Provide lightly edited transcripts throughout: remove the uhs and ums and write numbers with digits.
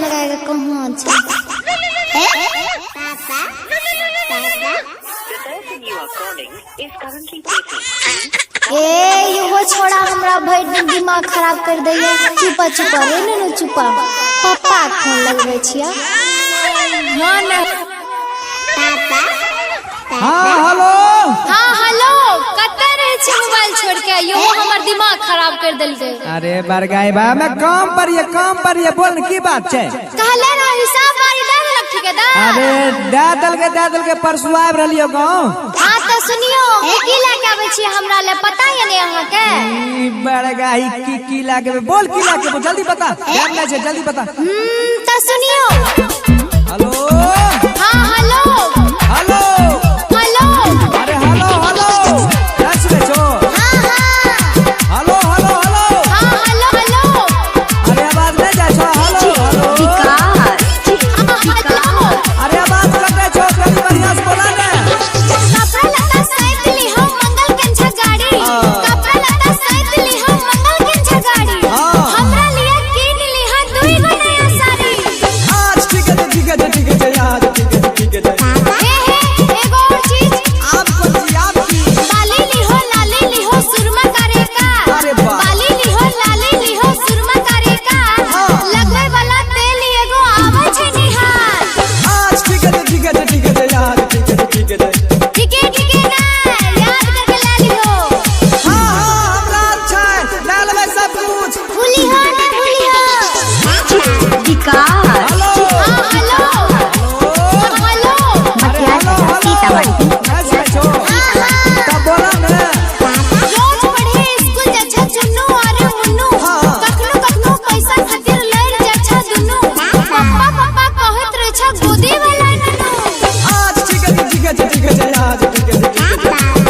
लगाएगा कहाँ ये छोड़ा हमरा भर दिन दिमाग खराब कर दैया। चुपा चुपा रे न चुपा पापा फोन लगबै छिया। हाँ हेलो कतऽ रहे छी मोबाइल छोड़ के यो हमर दिमाग खराब कर देलकै। अरे बरगाई बा मैं काम पर ये बोल की बात छै। कहले ना हिसाब बारी दे देलक ठेकेदार। अरे दे दल के परसू आब रहलियो गांव। हां त सुनियो की लेके आबै छी हमरा ले पता है ने अहाँ के। बरगाई की लेके बोल की लेके जल्दी बता। टाइम नहीं छै जल्दी बता। त सुनियो हेलो हां हेलो हेलो हेलो अरे हेलो कैसे ले छो। हां हेलो हां हेलो अरे आवाज नहीं जाय छो। हेलो अरे आवाज कटे छो कनी बढ़िया से बोला ने। कपड़ा लता सहित ली हम मंगल कंछा गाड़ी। कपड़ा लता सहित ली हम मंगल कंछा गाड़ी। हमरा लिए कीन ली हम दुई गो नया साड़ी। आज ठीक है यार ठीक है। एगो और चीज आपको लाली ली हो सुरमा करे का। अरे वाह। लाली ली हो सुरमा करे का। लगवे वाला तेल एगो आवे छै निहार। आज ठीक है यार ठीक है। ठीक है ना याद करके ला लियो। हाँ हमरा अच्छा है ला लेबै सब कुछ। भूली हो ना भूली हो। हेलो हेलो कैसे छो तब बोला ने। रोज पढ़े स्कूल जच्छा चुन्नू अरे मुन्नू। कखनो पैसा खातिर लड़ जच्छा दुन्नू। पापा कहत रहे छ गोदी वाला नन्नू। आज ठीक है यार ठीक है।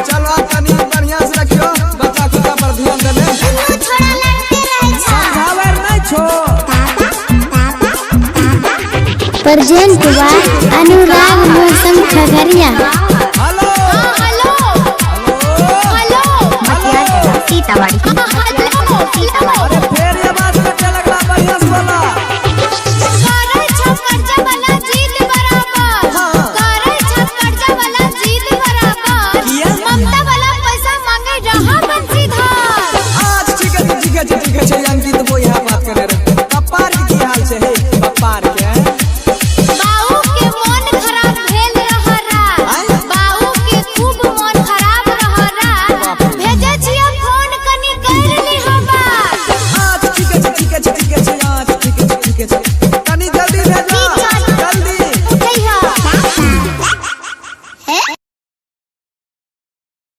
चलो तनी बढ़िया से रखियो बच्चा खुदा पर ध्यान देबे। थोड़ा लड़ते रहे छ। समझावे नहीं छो। प्रेजेंट हुआ अनुराग मौसम Khagaria. Hello hello Sitamarhi. Hello